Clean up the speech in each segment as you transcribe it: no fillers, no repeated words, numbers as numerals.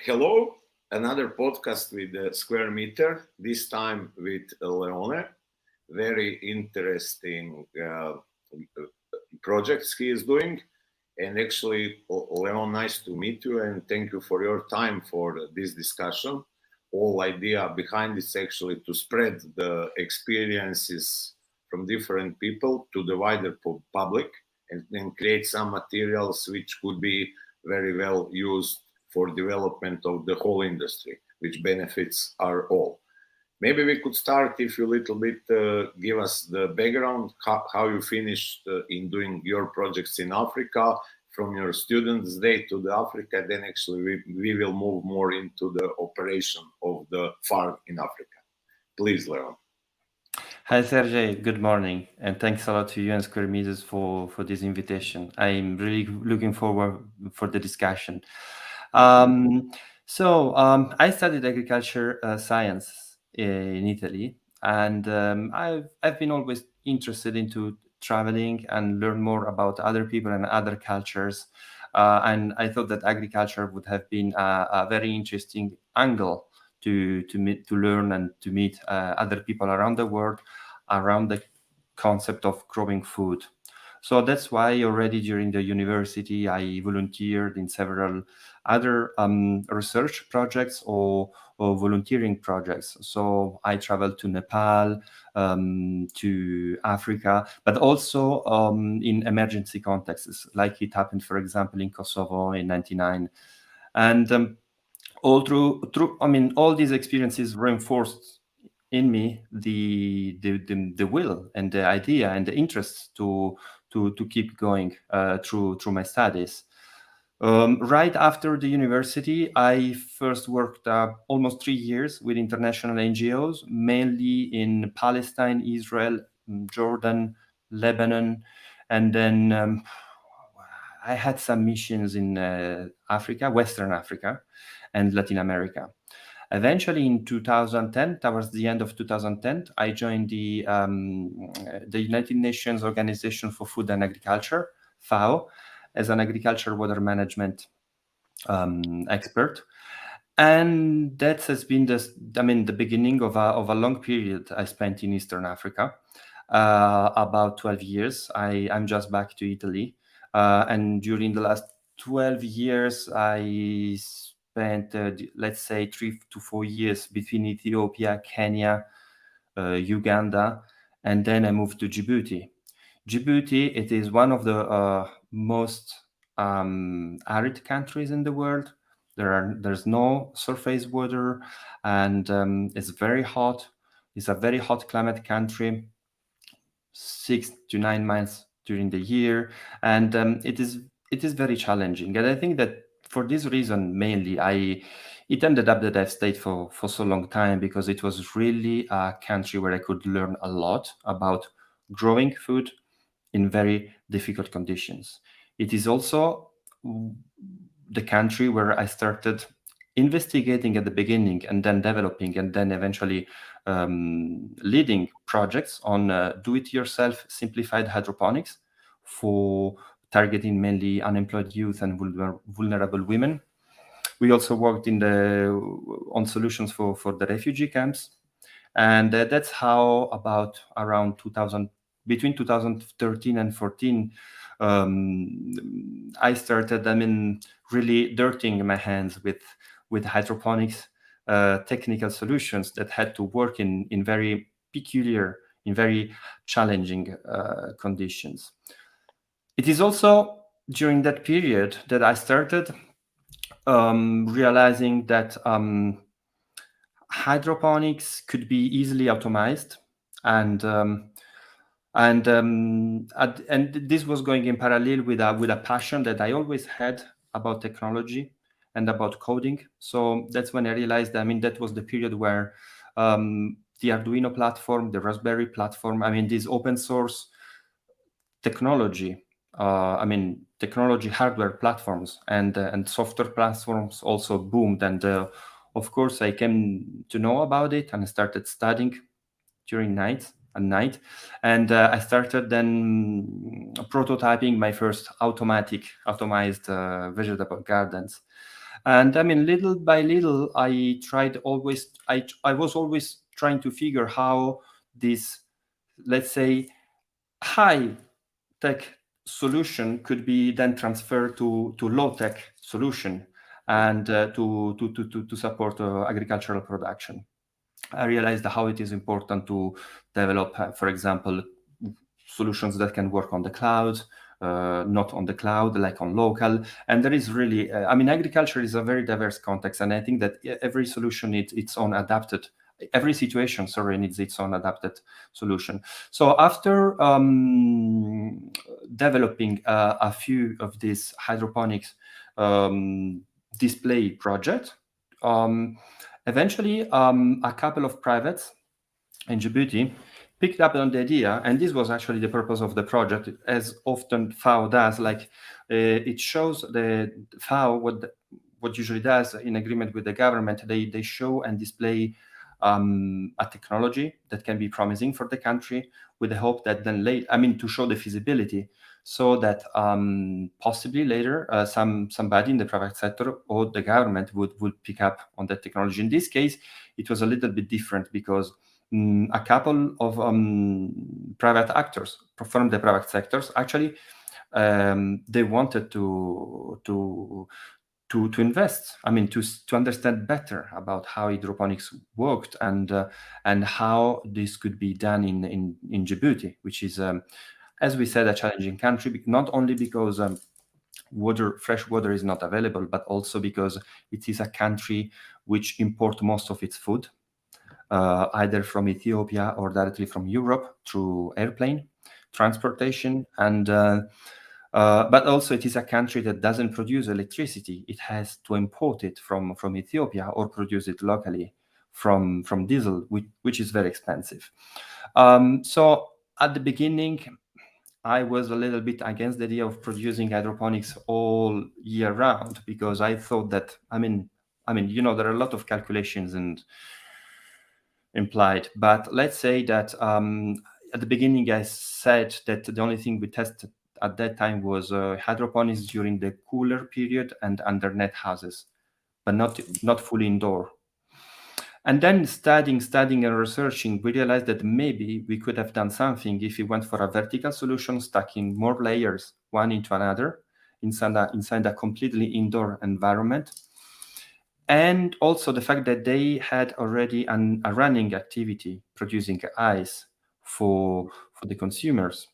Hello, another podcast with Square Meter, this time with Leone. Very interesting projects he is doing. And actually, Leon, nice to meet you and thank you for your time for this discussion. Whole idea behind is actually to spread the experiences from different people to the wider public and create some materials which could be very well used for development of the whole industry, which benefits are all. Maybe we could start if you little bit give us the background, how you finished in doing your projects in Africa, from your students' day to the Africa, then actually we will move more into the operation of the farm in Africa. Please, Leon. Hi, Sergej. Good morning, and thanks a lot to you and Square Meters for this invitation. I'm really looking forward for the discussion. I studied agriculture science in Italy, and I've been always interested into traveling and learn more about other people and other cultures. And I thought that agriculture would have been a very interesting angle to learn and to meet other people around the world around the concept of growing food. So that's why already during the university I volunteered in several other research projects or volunteering projects. So I traveled to Nepal, to Africa, but also in emergency contexts, like it happened, for example, in Kosovo in '99. And all these experiences reinforced in me the will and the idea and the interest to keep going through my studies. Right after the university, I first worked almost 3 years with international NGOs, mainly in Palestine, Israel, Jordan, Lebanon, and then I had some missions in Africa, Western Africa, and Latin America. Eventually, in 2010, towards the end of 2010, I joined the United Nations Organization for Food and Agriculture, FAO, as an agriculture water management expert. And that has been the beginning of a long period I spent in Eastern Africa, about 12 years. I'm just back to Italy. And during the last 12 years, I spent, let's say, 3 to 4 years between Ethiopia, Kenya, Uganda, and then I moved to Djibouti. Djibouti, it is one of the most arid countries in the world. There's no surface water, and it's very hot. It's a very hot climate country, 6 to 9 months during the year, and it is very challenging. And I think that for this reason mainly, it ended up that I've stayed for so long time, because it was really a country where I could learn a lot about growing food in very difficult conditions. It is also the country where I started investigating at the beginning and then developing and then eventually leading projects on do-it-yourself simplified hydroponics for targeting mainly unemployed youth and vulnerable women. We also worked on solutions for the refugee camps. And that's how around between 2013 and 14, I started, really dirtying my hands with hydroponics technical solutions that had to work in very peculiar, in very challenging conditions. It is also during that period that I started realizing that hydroponics could be easily automized, and this was going in parallel with a passion that I always had about technology and about coding. So that's when I realized, that was the period where the Arduino platform, the Raspberry platform, this open source technology, technology hardware platforms and software platforms also boomed. And of course, I came to know about it and started studying during night. And I started then prototyping my first automized vegetable gardens. And I mean, little by little, I was always trying to figure how this, let's say, high tech solution could be then transferred to low tech solution and to support agricultural production. I realized how it is important to develop, for example, solutions that can work on the cloud, not on the cloud, like on local. And there is really, I mean, agriculture is a very diverse context, and I think that every solution needs its own adapted. Every situation, needs its own adapted solution. So after developing a few of these hydroponics display projects, eventually a couple of privates in Djibouti picked up on the idea, and this was actually the purpose of the project, as often FAO does. Like it shows the FAO what usually does in agreement with the government. They show and display a technology that can be promising for the country, with the hope that then to show the feasibility, so that possibly later somebody in the private sector or the government would pick up on that technology. In this case, it was a little bit different, because a couple of private actors from the private sectors actually they wanted to invest. I mean, to understand better about how hydroponics worked and how this could be done in Djibouti, which is, as we said, a challenging country, not only because fresh water is not available, but also because it is a country which imports most of its food, either from Ethiopia or directly from Europe through airplane transportation. And but also it is a country that doesn't produce electricity. It has to import it from Ethiopia or produce it locally from diesel, which is very expensive. So at the beginning, I was a little bit against the idea of producing hydroponics all year round, because I thought that, I mean, there are a lot of calculations and implied, but let's say that at the beginning I said that the only thing we tested at that time was hydroponics during the cooler period and under net houses, but not fully indoor. And then studying and researching, we realized that maybe we could have done something if we went for a vertical solution, stacking more layers one into another inside a completely indoor environment. And also the fact that they had already a running activity producing ice for the consumers.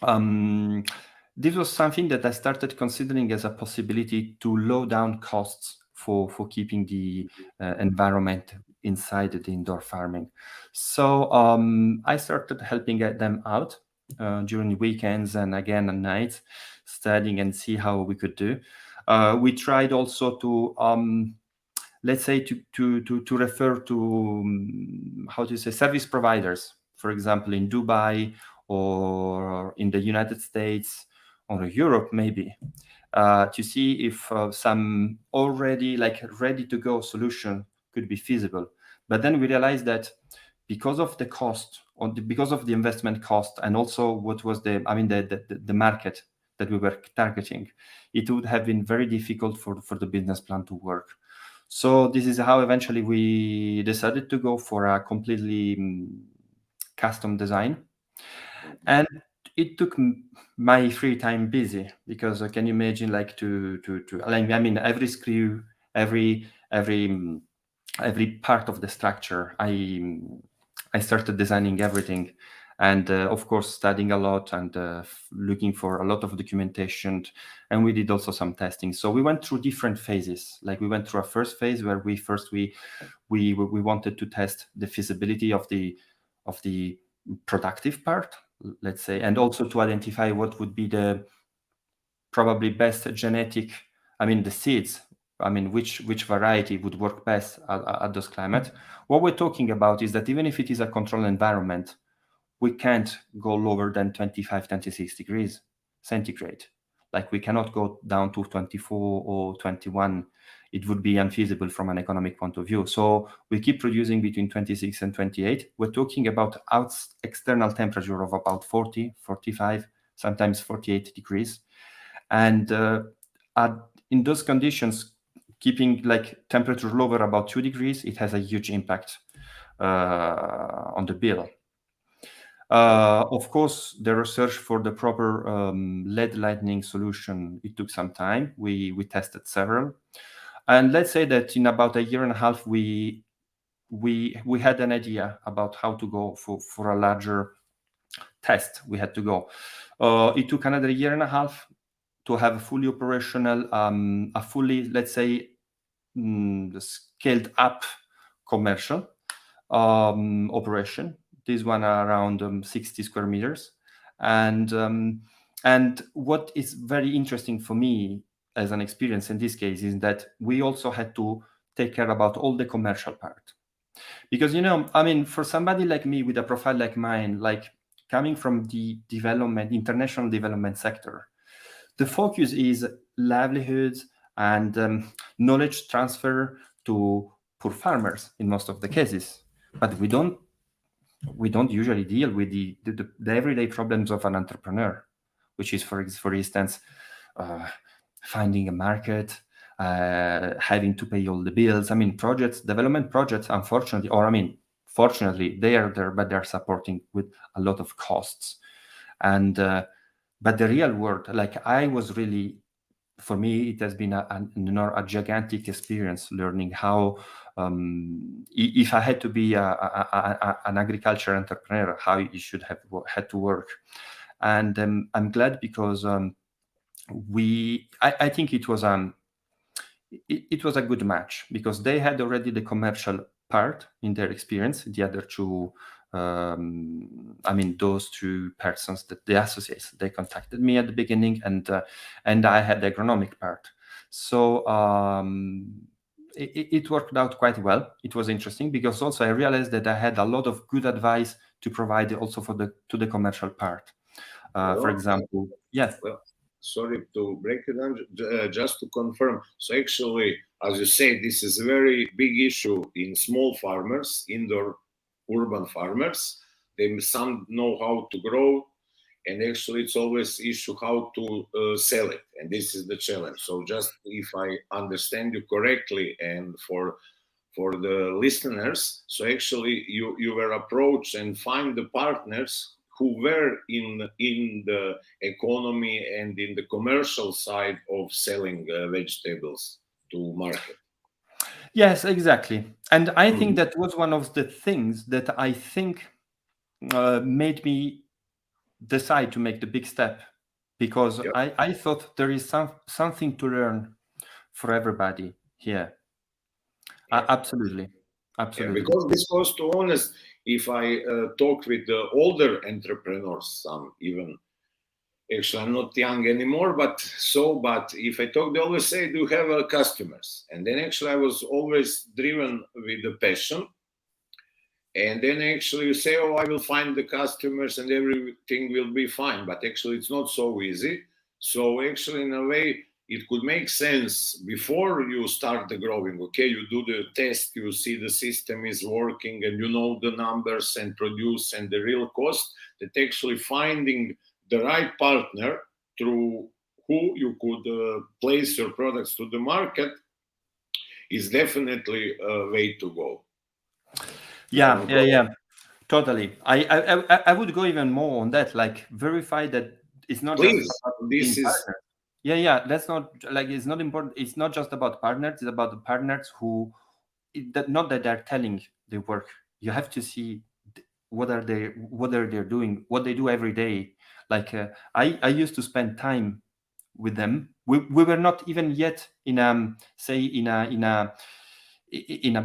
This was something that I started considering as a possibility to low down costs for keeping the environment inside the indoor farming. So I started helping them out during weekends and again at nights, studying and see how we could do. We tried also to let's say to refer to how to say service providers, for example, in Dubai or in the United States or Europe, maybe, to see if some already ready to go solution could be feasible. But then we realized that because of the cost, or because of the investment cost, and also what was the market that we were targeting, it would have been very difficult for the business plan to work. So this is how eventually we decided to go for a completely custom design. And it took my free time busy, because can you imagine, like every screw, every part of the structure, I started designing everything, and of course studying a lot and looking for a lot of documentation, and we did also some testing. So we went through different phases. Like we went through a first phase where we wanted to test the feasibility of the productive part, let's say, and also to identify what would be the probably best genetic, the seeds, which variety would work best at those climate. What we're talking about is that even if it is a controlled environment, we can't go lower than 25, 26 degrees centigrade. Like we cannot go down to 24 or 21. It would be unfeasible from an economic point of view. So we keep producing between 26 and 28. We're talking about external temperature of about 40, 45, sometimes 48 degrees. And in those conditions, keeping like temperature lower about 2 degrees, it has a huge impact on the bill. Of course, the research for the proper lead lightning solution, it took some time. We tested several, and let's say that in about a year and a half, we had an idea about how to go for a larger test. We had to go. It took another year and a half to have a fully operational, a fully, let's say, scaled up commercial operation. This one around 60 square meters. And what is very interesting for me as an experience in this case is that we also had to take care about all the commercial part. Because, for somebody like me with a profile like mine, like coming from the international development sector, the focus is livelihoods and knowledge transfer to poor farmers in most of the cases. But we don't usually deal with the everyday problems of an entrepreneur, which is, for instance, finding a market, having to pay all the bills. Development projects, unfortunately, fortunately, they are there, but they're supporting with a lot of costs. And but the real world, like I was really, for me, it has been a gigantic experience learning how, if I had to be an agriculture entrepreneur, how you should have had to work. And I'm glad because I think it was a good match, because they had already the commercial part in their experience. The other two, those two persons, that the associates, they contacted me at the beginning, and I had the agronomic part. So it worked out quite well. It was interesting because also I realized that I had a lot of good advice to provide also to the commercial part. For example, yes. Well, sorry to break it down, just to confirm. So actually, as you say, this is a very big issue in small farmers, indoor urban farmers. Some know how to grow, and actually it's always issue how to sell it, and this is the challenge. So just if I understand you correctly, and for the listeners, so actually you were approached and find the partners who were in the economy and in the commercial side of selling vegetables to market. Yes, exactly. And I think that was one of the things that I think made me decide to make the big step, because I thought there is something to learn for everybody here. Absolutely. Yeah, because to honest, if I talk with the older entrepreneurs, some even, actually I'm not young anymore, but if I talk, they always say, do you have customers? And then actually I was always driven with the passion. And then actually you say, oh, I will find the customers and everything will be fine. But actually it's not so easy. So actually in a way, it could make sense before you start the growing. Okay, you do the test, you see the system is working, and you know the numbers and produce and the real cost, that actually finding the right partner through who you could place your products to the market is definitely a way to go. Yeah, totally. I would go even more on that, like verify that it's not Please, just about this is partners. Yeah. That's not like, it's not important. It's not just about partners. It's about the partners who, not that they're telling the work. You have to see what they're doing, what they do every day. Like I used to spend time with them. We were not even yet in a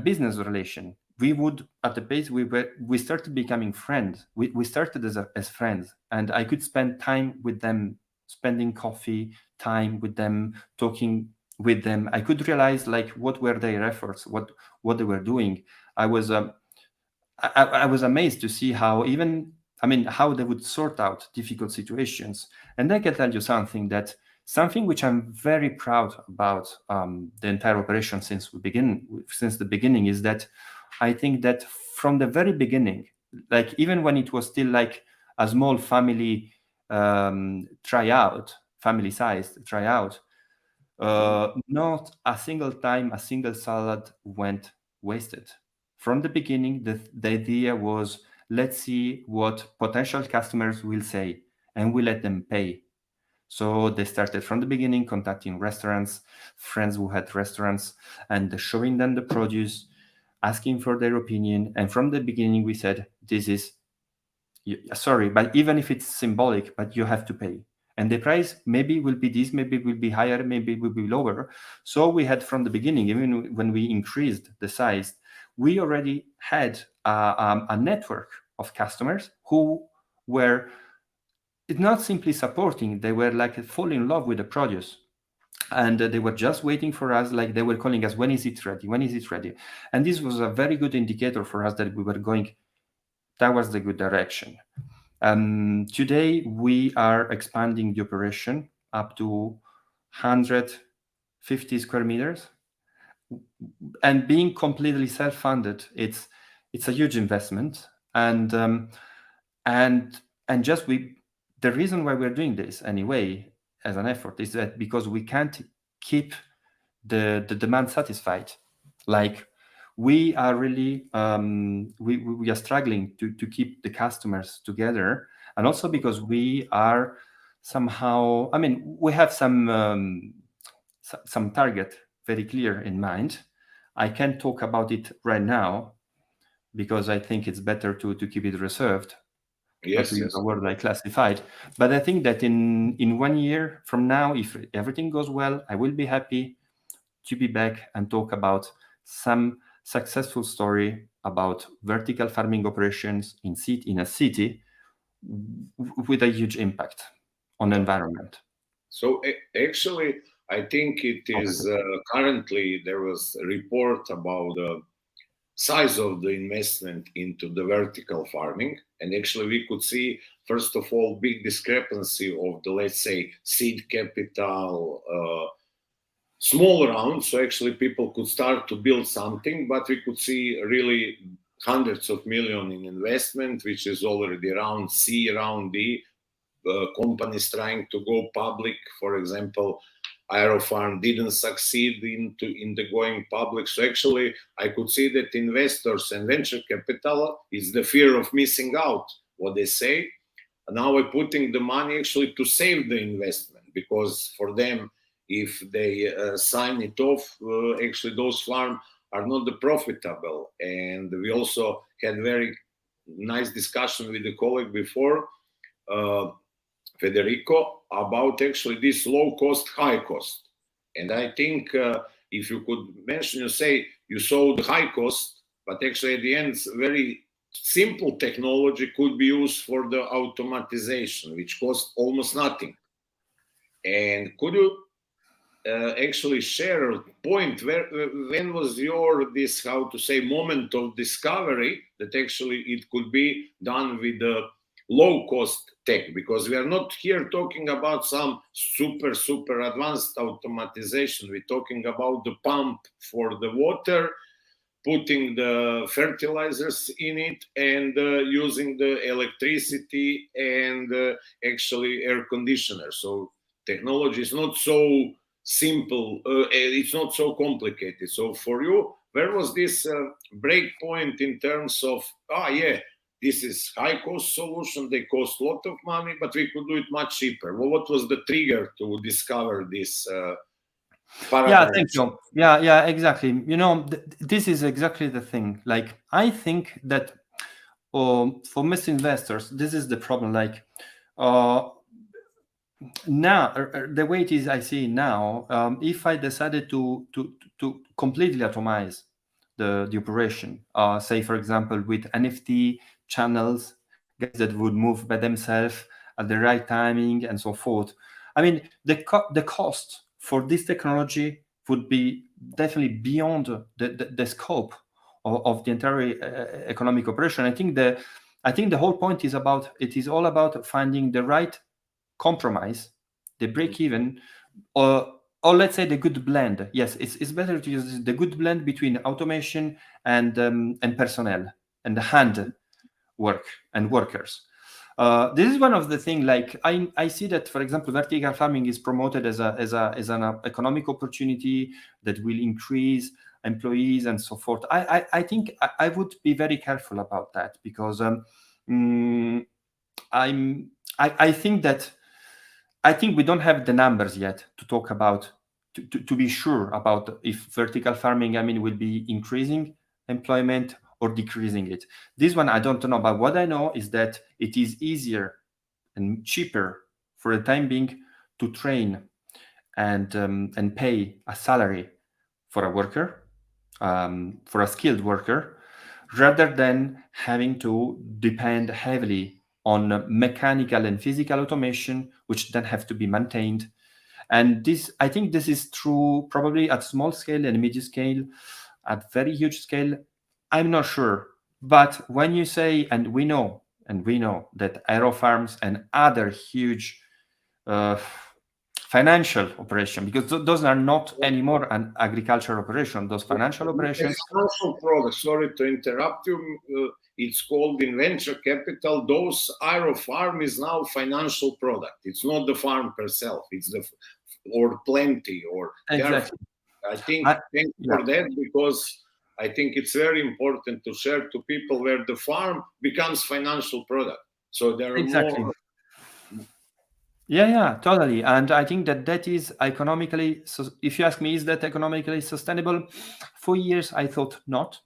business relation. We would, at the base, we started becoming friends. We started as friends, and I could spend time with them, spending coffee time with them, talking with them. I could realize like what were their efforts, what they were doing. I was amazed to see how how they would sort out difficult situations. And I can tell you something which I'm very proud about the entire operation since the beginning, is that I think that from the very beginning, like even when it was still like a small family family-sized tryout, Not a single time a single salad went wasted. From the beginning, the idea was, let's see what potential customers will say, and we let them pay. So they started from the beginning contacting restaurants, friends who had restaurants, and showing them the produce, asking for their opinion. And from the beginning, we said, this is, sorry, but even if it's symbolic, but you have to pay. And the price maybe will be this, maybe will be higher, maybe will be lower. So we had from the beginning, even when we increased the size, we already had a network of customers who were not simply supporting, they were like falling in love with the produce. And they were just waiting for us, like they were calling us, when is it ready? When is it ready? And this was a very good indicator for us that we were going towards the good direction. Today, we are expanding the operation up to 150 square meters. And being completely self-funded, it's a huge investment. And just the reason why we're doing this anyway as an effort is that because we can't keep the demand satisfied. Like we are really we are struggling to keep the customers together, and also because we are somehow, I mean, we have some target very clear in mind. I can't talk about it right now because I think it's better to keep it reserved. Yes, to use yes. a word like classified. But I think that in 1 year from now, if everything goes well, I will be happy to be back and talk about some successful story about vertical farming operations in a city with a huge impact on the environment. So actually, I think it is currently there was a report about the size of the investment into the vertical farming, and actually we could see first of all big discrepancy of the, let's say, seed capital, small round, so actually people could start to build something, but we could see really hundreds of millions in investment, which is already round C, round D, companies trying to go public. For example, Aerofarm didn't succeed in the going public. So actually, I could see that investors and venture capital is the fear of missing out, what they say. And now we're putting the money actually to save the investment, because for them, if they sign it off, actually those farms are not the profitable. And we also had very nice discussion with the colleague before, Federico, about actually this low cost, high cost. And I think if you could mention, you say you saw the high cost, but actually at the end, very simple technology could be used for the automatization, which costs almost nothing. And could you actually share a point when was your this, how to say, moment of discovery that actually it could be done with the low cost tech? Because we are not here talking about some super advanced automatization. We're talking about the pump for the water, putting the fertilizers in it, and using the electricity and actually air conditioner. So technology is not so simple, it's not so complicated. So for you, where was this break point in terms of, this is high cost solution, they cost a lot of money, but we could do it much cheaper? Well, what was the trigger to discover this paradigm? Yeah, thank you. Yeah, exactly. You know, this is exactly the thing. Like, I think that for most investors, this is the problem. Like, now, the way it is, I see now, if I decided to completely atomize the operation, say, for example, with NFT channels, guys that would move by themselves at the right timing and so forth. I mean, the cost for this technology would be definitely beyond the scope of the entire economic operation. I think the whole point is all about finding the right compromise, the break even, or let's say the good blend. Yes, it's better to use the good blend between automation and personnel and the hand work and workers. This is one of the things. Like I see that, for example, vertical farming is promoted as an economic opportunity that will increase employees and so forth. I think I would be very careful about that, because mm, I think that we don't have the numbers yet to talk about, to be sure about if vertical farming, will be increasing employment or decreasing it. This one I don't know, but what I know is that it is easier and cheaper for the time being to train and pay a salary for a worker, for a skilled worker, rather than having to depend heavily on mechanical and physical automation, which then have to be maintained. And this, I think this is true probably at small scale and medium scale. At very huge scale, I'm not sure. But when you say, and we know that aero farms and other huge financial operation, because those are not anymore an agricultural operation, those financial operations. Financial product, sorry to interrupt you, it's called in venture capital, those aero farm is now financial product. It's not the farm per self, it's the, or plenty, or exactly. I think, thank you for that, because I think it's very important to share to people where the farm becomes financial product. So there are more. Yeah, totally. And I think that is economically, so if you ask me, is that economically sustainable? For years, I thought not.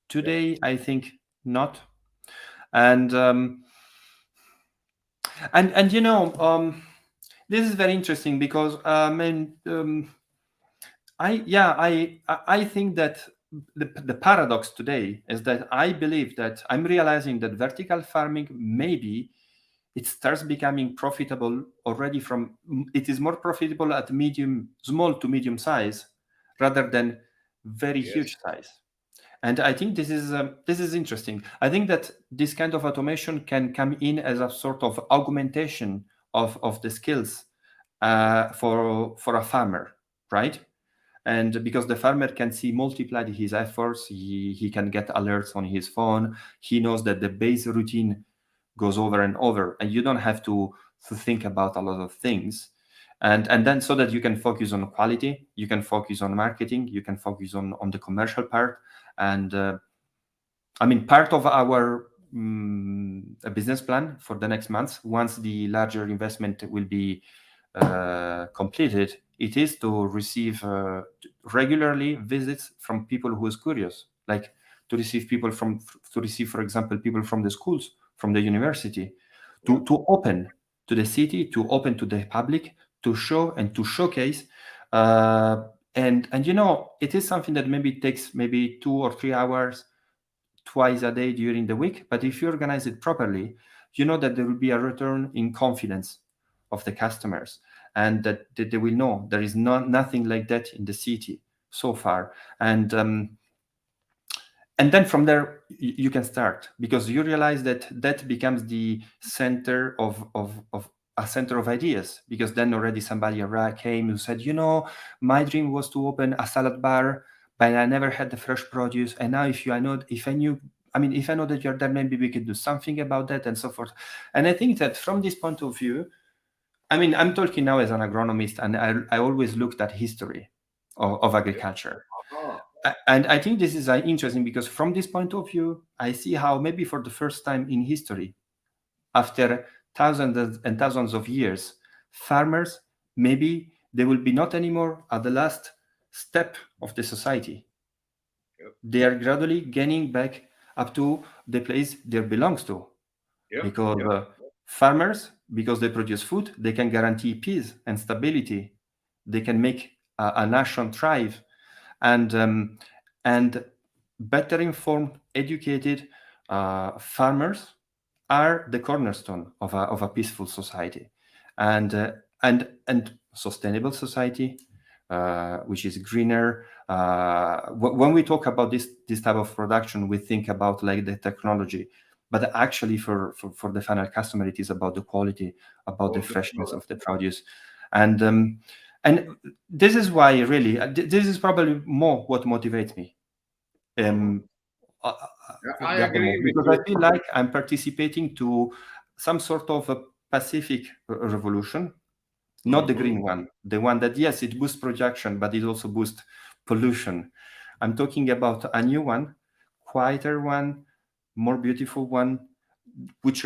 Today, I think not. And this is very interesting, because I think that the paradox today is that I believe that I'm realizing that vertical farming, maybe it starts becoming profitable already it is more profitable at small to medium size, rather than very huge size. And I think this is interesting. I think that this kind of automation can come in as a sort of augmentation of the skills for a farmer, right? And because the farmer can see multiplied his efforts, he can get alerts on his phone. He knows that the base routine goes over and over, and you don't have to think about a lot of things. And then, so that you can focus on quality, you can focus on marketing, you can focus on the commercial part. And part of our business plan for the next months, once the larger investment will be completed, it is to receive regularly visits from people who is curious, like to receive, for example, people from the schools, from the university, to open to the city, to open to the public, to show and to showcase. And it is something that maybe takes 2 or 3 hours twice a day during the week. But if you organize it properly, you know that there will be a return in confidence of the customers, and that they will know there is nothing like that in the city so far. And then from there you can start, because you realize that becomes the center of a center of ideas, because then already somebody came who said, my dream was to open a salad bar, but I never had the fresh produce. And now if I know that you're there, maybe we could do something about that, and so forth. And I think that from this point of view, I'm talking now as an agronomist, and I always looked at history of agriculture. And I think this is interesting, because from this point of view, I see how maybe for the first time in history, after thousands and thousands of years, farmers, maybe they will be not anymore at the last step of the society. They are gradually gaining back up to the place they belongs to. Because farmers, because they produce food, they can guarantee peace and stability. They can make a nation thrive. And better informed, educated farmers are the cornerstone of a peaceful society, and sustainable society, which is greener. When we talk about this type of production, we think about like the technology, but actually for the final customer, it is about the quality, about the freshness of the produce. And this is why really, this is probably more what motivates me. I agree, because I feel like I'm participating to some sort of a Pacific revolution, not the green one, the one that, yes, it boosts production, but it also boosts pollution. I'm talking about a new one, quieter one, more beautiful one, which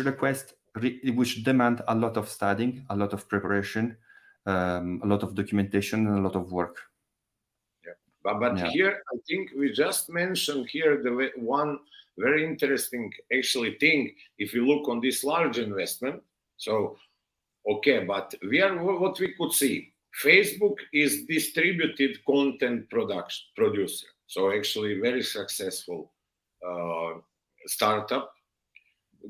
demand a lot of studying, a lot of preparation, a lot of documentation, and a lot of work. Yeah. But here, I think we just mentioned here the one very interesting actually thing. If you look on this large investment, so okay, but what we could see, Facebook is distributed content producer. So actually very successful startup.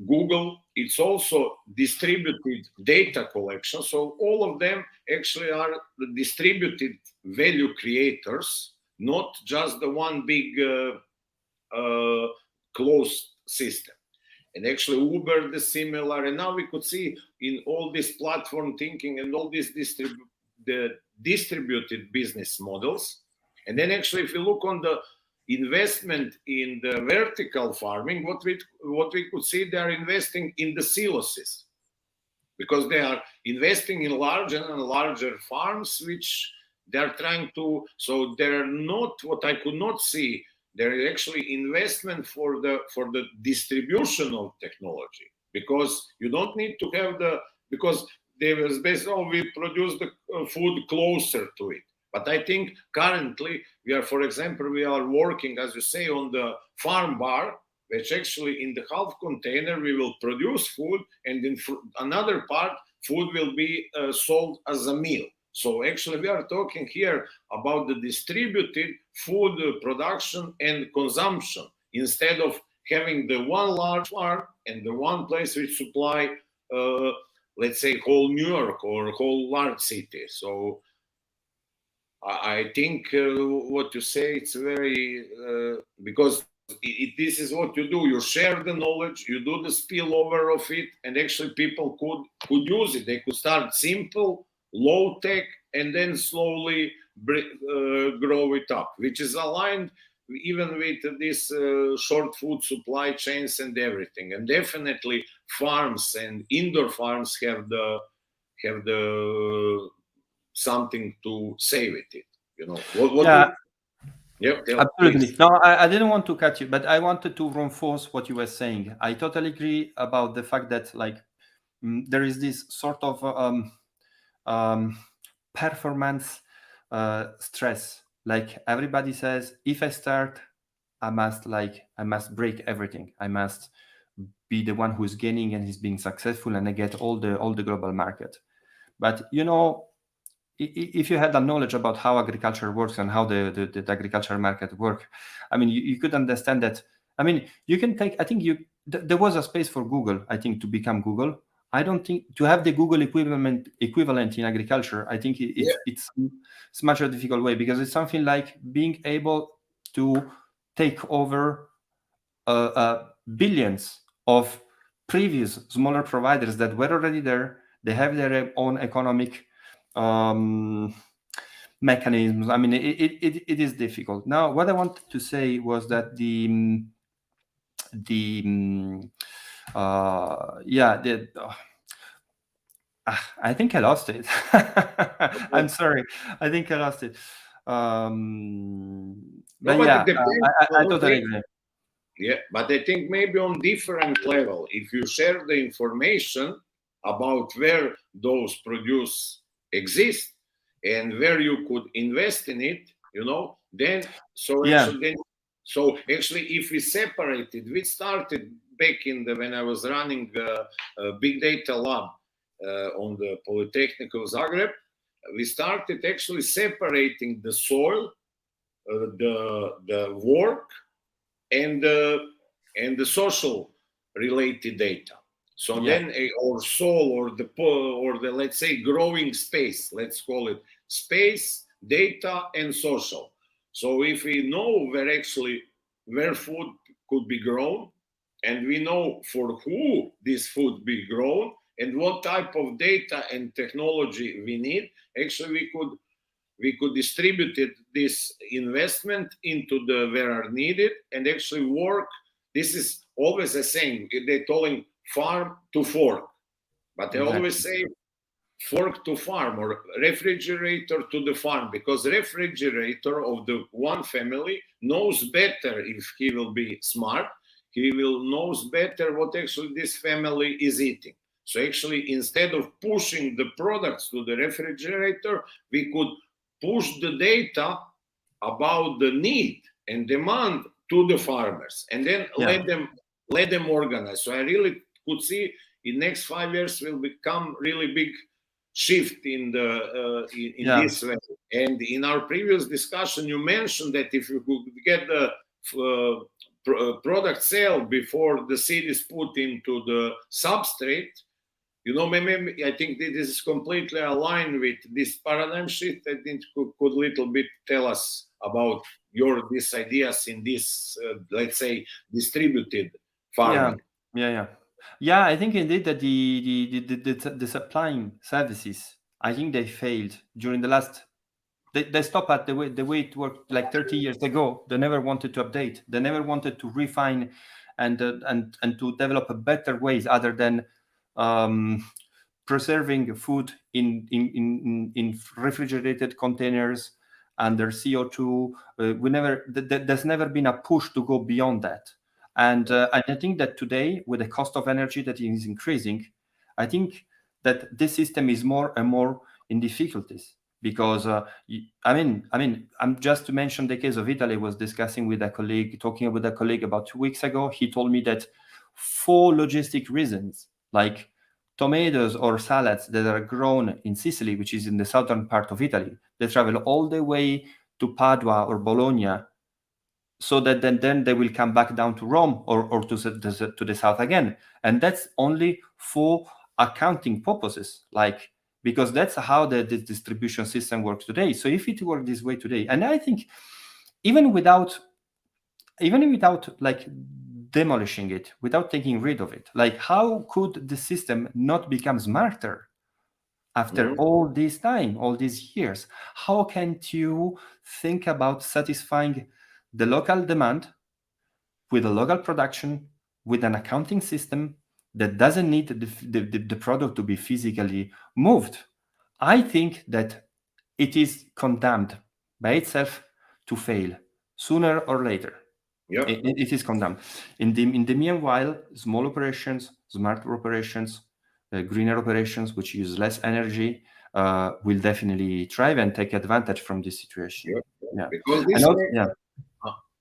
Google, it's also distributed data collection. So all of them actually are the distributed value creators, not just the one big closed system. And actually Uber, the similar, and now we could see in all this platform thinking and all these the distributed business models. And then actually, if you look on the investment in the vertical farming, what we could see, they are investing in the silos, because they are investing in larger and larger farms, which they are trying to. So they're not, what I could not see, there is actually investment for the distribution of technology, because you don't need to have because they was basically, we produce the food closer to it. But I think currently we are, for example, we are working, as you say, on the farm bar, which actually in the half container we will produce food, and in another part food will be sold as a meal. So actually we are talking here about the distributed food production and consumption, instead of having the one large farm and the one place which supply, let's say, whole New York or whole large city. So I think what you say, it's very, because this is what you do. You share the knowledge, you do the spillover of it, and actually people could use it. They could start simple, low tech, and then slowly grow it up, which is aligned even with this short food supply chains and everything. And definitely farms and indoor farms have the something to say with it. You know what? Yeah, absolutely. Please. No, I didn't want to cut you, but I wanted to reinforce what you were saying. I totally agree about the fact that, like, there is this sort of performance stress. Like, everybody says, if I start, I must break everything. I must be the one who is gaining and is being successful, and I get all the global market. But if you had the knowledge about how agriculture works and how the agricultural market work, I mean, you could understand that. I mean, you can take, I think there was a space for Google, I think, to become Google. I don't think to have the Google equivalent in agriculture. I think it's much a difficult way, because it's something like being able to take over billions of previous smaller providers that were already there. They have their own economic mechanisms. I mean, it is difficult. Now, what I wanted to say was that I think I lost it. I'm sorry. I think I lost it. But yeah, I totally agree. Yeah, but I think maybe on different level, if you share the information about where those produce exist and where you could invest in it, then actually if we separated, we started back when I was running a big data lab on the Polytechnic of Zagreb. We started actually separating the soil, the work, and the social related data. So then, or soul, or the let's say growing space, let's call it space, data, and social. So if we know where food could be grown, and we know for who this food be grown, and what type of data and technology we need, actually we could distribute this investment into where are needed, and actually work. This is always the same. They're farm to fork. But I Exactly. always say fork to farm or refrigerator to the farm, because refrigerator of the one family knows better, if he will be smart, he will knows better what actually this family is eating. So actually, instead of pushing the products to the refrigerator, we could push the data about the need and demand to the farmers, and then let them organize. So I really could see in next 5 years will become really big shift in the in this way. And in our previous discussion, you mentioned that if you could get the product sale before the seed is put into the substrate, maybe I think this is completely aligned with this paradigm shift. I think could little bit tell us about these ideas in this, let's say, distributed farming. Yeah, I think indeed that the supplying services, I think they failed during the last. They stopped at the way it worked like 30 years ago. They never wanted to update. They never wanted to refine and to develop a better ways other than preserving food in refrigerated containers under CO2. There's never been a push to go beyond that. And I think that today, with the cost of energy that is increasing, I think that this system is more and more in difficulties. Because I'm just to mention the case of Italy. I was talking with a colleague about 2 weeks ago. He told me that for logistic reasons, like tomatoes or salads that are grown in Sicily, which is in the southern part of Italy, they travel all the way to Padua or Bologna, so that then they will come back down to Rome or to the south again. And that's only for accounting purposes, because that's how the distribution system works today. So if it worked this way today, and I think even without like demolishing it, without taking rid of it, like how could the system not become smarter after all this time, all these years? How can't you think about satisfying the local demand with a local production, with an accounting system that doesn't need the product to be physically moved? I think that it is condemned by itself to fail sooner or later. Yep. It is condemned. In the meanwhile, small operations, smarter operations, greener operations, which use less energy, will definitely thrive and take advantage from this situation. Yep. Yeah.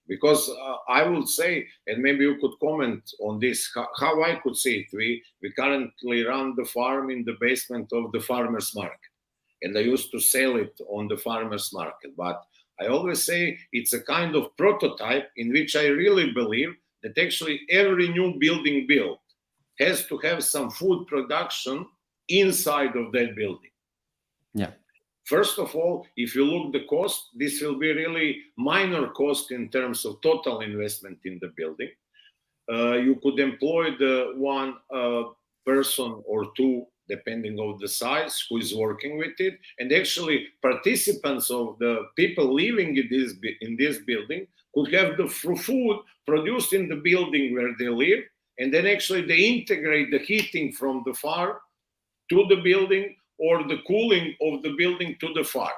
Because I would say, and maybe you could comment on this, how I could see it. We currently run the farm in the basement of the farmer's market, and I used to sell it on the farmer's market. But I always say it's a kind of prototype in which I really believe that actually every new building built has to have some food production inside of that building. Yeah. First of all, if you look the cost, this will be really minor cost in terms of total investment in the building. You could employ the one person or two, depending on the size, who is working with it. And actually, participants of the people living in this building could have the food produced in the building where they live. And then actually they integrate the heating from the farm to the building, or the cooling of the building to the farm.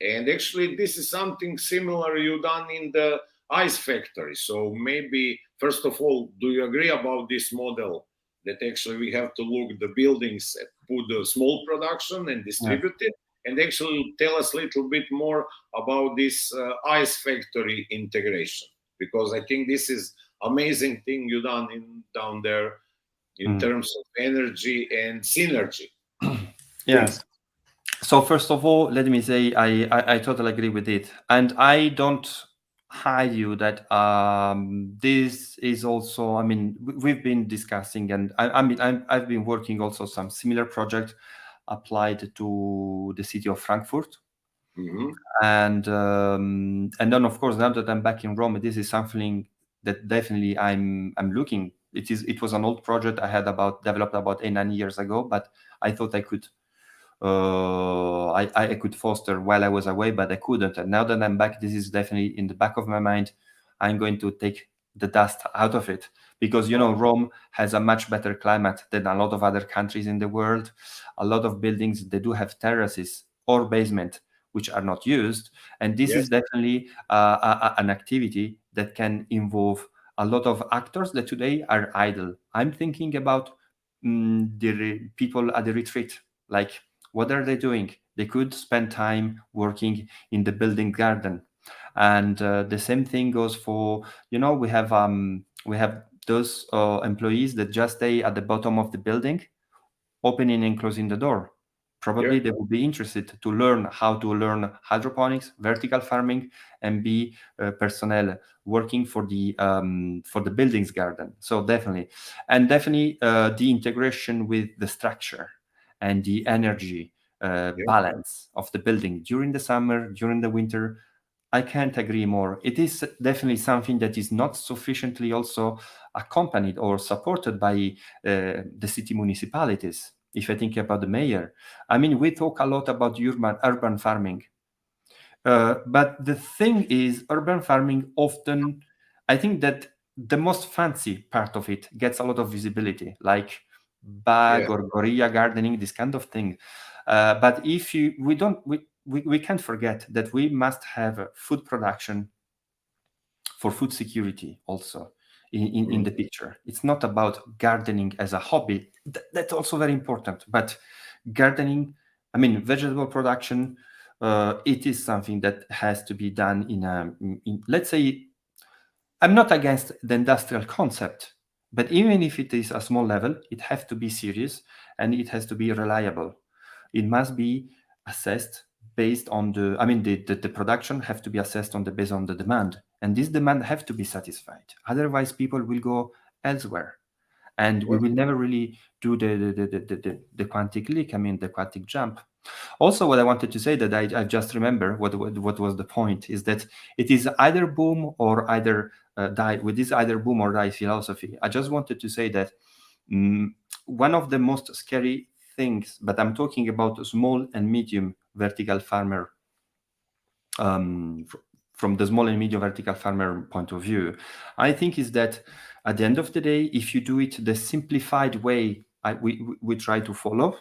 And actually, this is something similar you done in the ice factory. So maybe, first of all, do you agree about this model that actually we have to look the buildings, put the small production and distribute it? And actually tell us a little bit more about this ice factory integration, because I think this is amazing thing you done down there in terms of energy and synergy. Yes. So first of all, let me say I totally agree with it, and I don't hide you that this is also. I mean, we've been discussing, and I've been working also some similar project applied to the city of Frankfurt, and then of course now that I'm back in Rome, this is something that definitely I'm looking. It was an old project I had developed about 8-9 years ago, but I thought I could. I could foster while I was away, but I couldn't. And now that I'm back, this is definitely in the back of my mind. I'm going to take the dust out of it, because Rome has a much better climate than a lot of other countries in the world. A lot of buildings, they do have terraces or basement which are not used, and this is definitely an activity that can involve a lot of actors that today are idle. I'm thinking about the people at the retreat. Like, what are they doing? They could spend time working in the building garden. And the same thing goes for, we have those employees that just stay at the bottom of the building, opening and closing the door. Probably they would be interested to learn how to learn hydroponics, vertical farming, and be personnel working for the buildings garden. So definitely the integration with the structure and the energy balance of the building during the summer, during the winter. I can't agree more. It is definitely something that is not sufficiently also accompanied or supported by the city municipalities. If I think about the mayor, I mean, we talk a lot about urban farming. But the thing is, urban farming often, I think that the most fancy part of it gets a lot of visibility, like bag or guerrilla gardening, this kind of thing. But if we can't forget that we must have food production for food security also in the picture. It's not about gardening as a hobby. That's also very important. But gardening, I mean, vegetable production, it is something that has to be done in, let's say, I'm not against the industrial concept, but even if it is a small level, it has to be serious and it has to be reliable. It must be assessed based on the production have to be assessed based on the demand, and this demand have to be satisfied. Otherwise, people will go elsewhere, and we will never really do the quantic leap. I mean, the quantic jump. Also, what I wanted to say that I just remember what was the point is that it is either boom or either die. With this either boom or die philosophy, I just wanted to say that one of the most scary things, but I'm talking about small and medium vertical farmer, from the small and medium vertical farmer point of view, I think is that at the end of the day, if you do it the simplified way we try to follow,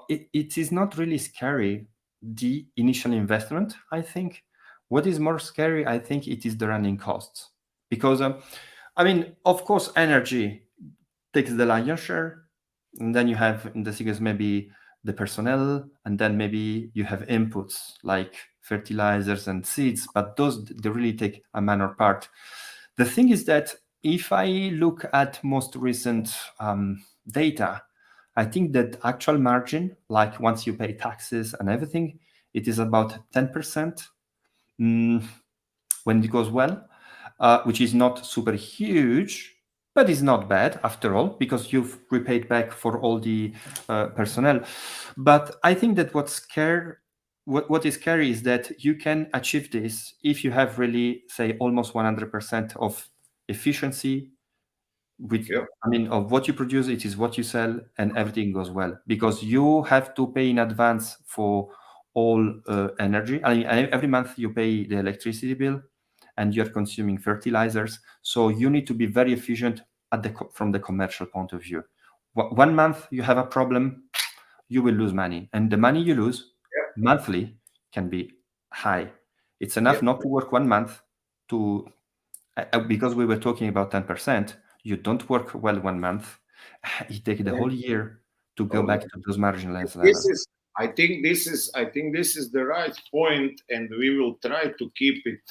it is not really scary, the initial investment. I think what is more scary, I think it is the running costs. Because, of course, energy takes the lion's share. And then you have in the figures maybe the personnel, and then maybe you have inputs like fertilizers and seeds, but those, they really take a minor part. The thing is that if I look at most recent data, I think that actual margin, like once you pay taxes and everything, it is about 10% when it goes well, which is not super huge, but is not bad after all, because you've repaid back for all the personnel. But I think that what is scary is that you can achieve this if you have really, say, almost 100% of efficiency, of what you produce, it is what you sell, and everything goes well, because you have to pay in advance for all energy. I mean, every month you pay the electricity bill, and you're consuming fertilizers. So you need to be very efficient from the commercial point of view. 1 month you have a problem, you will lose money, and the money you lose monthly can be high. It's enough not to work 1 month to, because we were talking about 10%. You don't work well 1 month. It takes the whole year to go back to those marginal levels. I think this is the right point, and we will try to keep it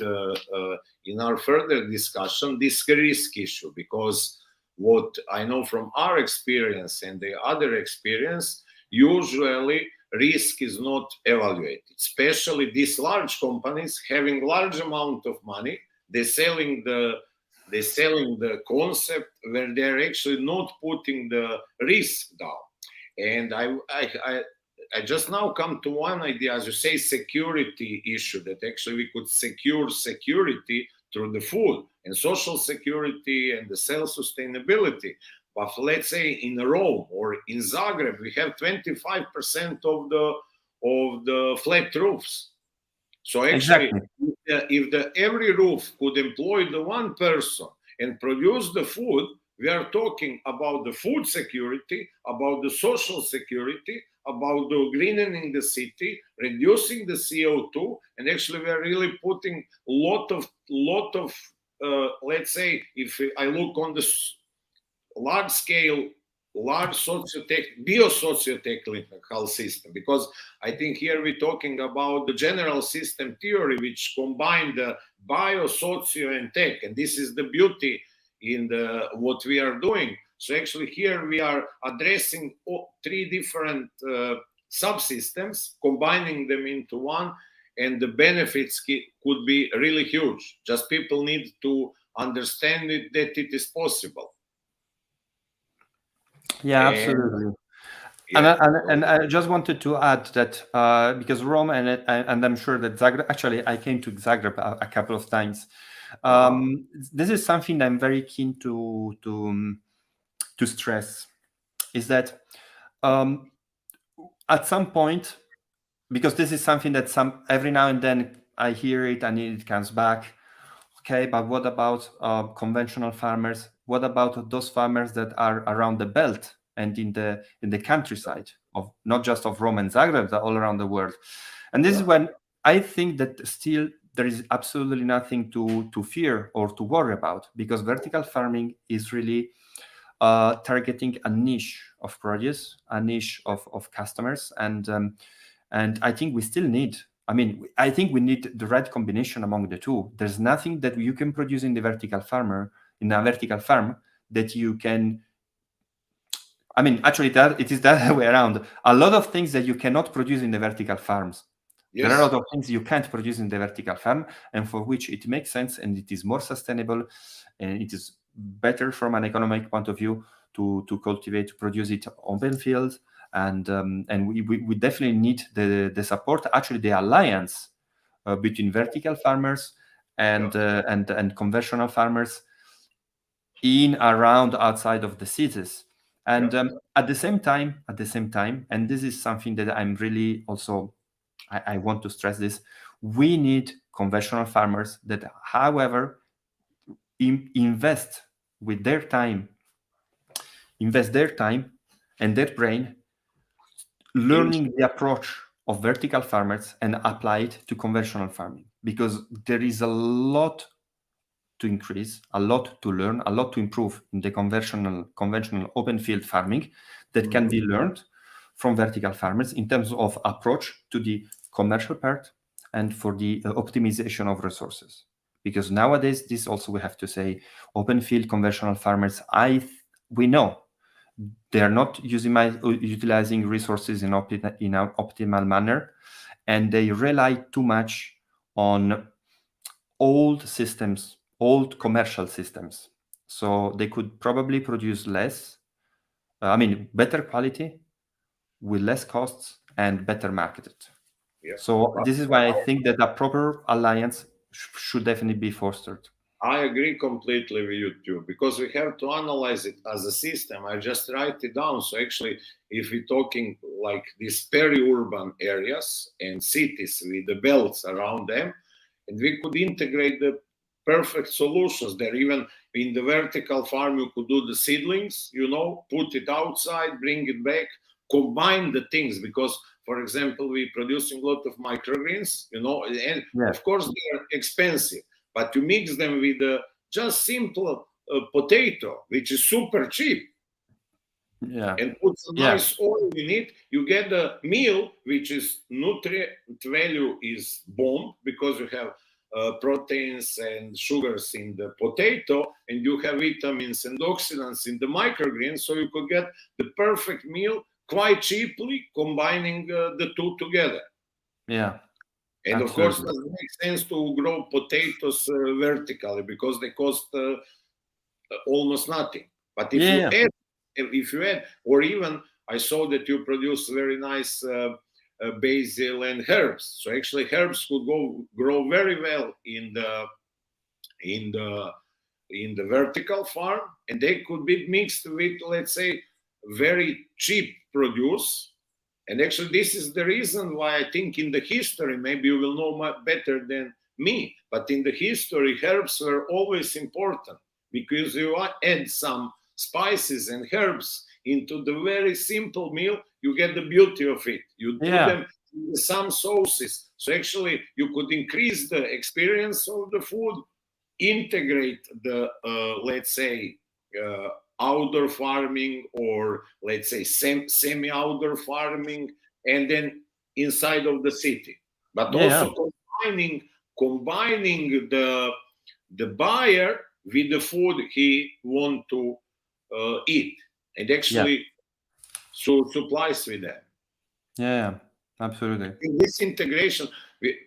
in our further discussion, this risk issue, because what I know from our experience and the other experience, usually risk is not evaluated, especially these large companies having large amount of money. They're selling the concept where they're actually not putting the risk down. And I just now come to one idea, as you say, security issue, that actually we could secure security through the food and social security and the self-sustainability. But let's say in Rome or in Zagreb, we have 25% of the flat roofs. So actually, Exactly. if every roof could employ the one person and produce the food, we are talking about the food security, about the social security, about the greening the city, reducing the CO2, and actually we are really putting lot of let's say, if I look on the large scale, large bio-socio-technical system, because I think here we're talking about the general system theory, which combine the bio, socio, and tech, and this is the beauty in the what we are doing. So actually here we are addressing three different subsystems, combining them into one, and the benefits could be really huge. Just people need to understand it, that it is possible. Yeah, And absolutely. And yeah, I just wanted to add that because Rome and I'm sure that Zagreb, actually I came to Zagreb a couple of times. This is something I'm very keen to stress, is that at some point, because this is something that every now and then I hear it and it comes back. Okay, but what about conventional farmers? What about those farmers that are around the belt and in the countryside of not just of Rome and Zagreb, but all around the world? And this is when I think that still there is absolutely nothing to fear or to worry about, because vertical farming is really targeting a niche of produce, a niche of customers, and I think we still need. I mean, I think we need the right combination among the two. There's nothing that you can produce in a vertical farm that you can. I mean, actually, that it is that way around. A lot of things that you cannot produce in the vertical farms. yes. There are a lot of things you can't produce in the vertical farm, and for which it makes sense and it is more sustainable, and it is better from an economic point of view to cultivate, to produce it on open fields. And we definitely need the support, actually the alliance between vertical farmers and conventional farmers in, around, outside of the cities. And at the same time, and this is something that I'm really also I want to stress this, we need conventional farmers that, however, invest their time and their brain learning the approach of vertical farmers and apply it to conventional farming, because there is a lot to increase, a lot to learn, a lot to improve in the conventional open field farming that can be learned from vertical farmers in terms of approach to the commercial part and for the optimization of resources. Because nowadays, this also we have to say, open field conventional farmers, we know they are not utilizing resources in an optimal manner, and they rely too much on old systems, old commercial systems. So they could probably produce less, better quality with less costs and better marketed. Yeah. So this is why I think that a proper alliance should definitely be fostered. I agree completely with you too, because we have to analyze it as a system. I just write it down. So actually, if we're talking like these peri-urban areas and cities with the belts around them, and we could integrate the perfect solutions there. Even in the vertical farm, you could do the seedlings, put it outside, bring it back, combine the things, because for example, we're producing a lot of microgreens, and of course they are expensive, but you mix them with just simple potato, which is super cheap, and put some nice oil in it, you get a meal which is nutrient value is bomb, because you have proteins and sugars in the potato, and you have vitamins and oxidants in the microgreens, so you could get the perfect meal quite cheaply, combining the two together. Yeah. And of course, it doesn't make sense to grow potatoes vertically, because they cost almost nothing. But if you add, or even I saw that you produce very nice basil and herbs. So actually, herbs could grow very well in the vertical farm, and they could be mixed with, let's say, very cheap produce, And actually, this is the reason why I think in the history, maybe you will know much better than me, but in the history, herbs were always important because you add some spices and herbs into the very simple meal, you get the beauty of it. You do them in some sauces. So actually, you could increase the experience of the food, integrate the, let's say, outdoor farming, or let's say semi-outdoor farming, and then inside of the city, but also combining the buyer with the food he want to eat, and actually supplies with that. Yeah, absolutely. In this integration,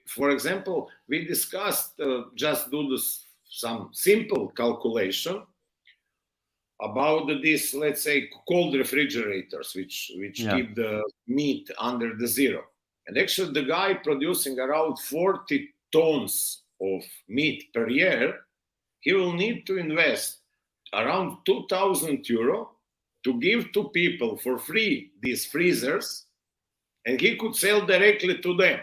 for example, we discussed just do some simple calculation about this, let's say, cold refrigerators, which keep the meat under the zero. And actually, the guy producing around 40 tons of meat per year, he will need to invest around 2,000 euro to give to people for free these freezers, and he could sell directly to them.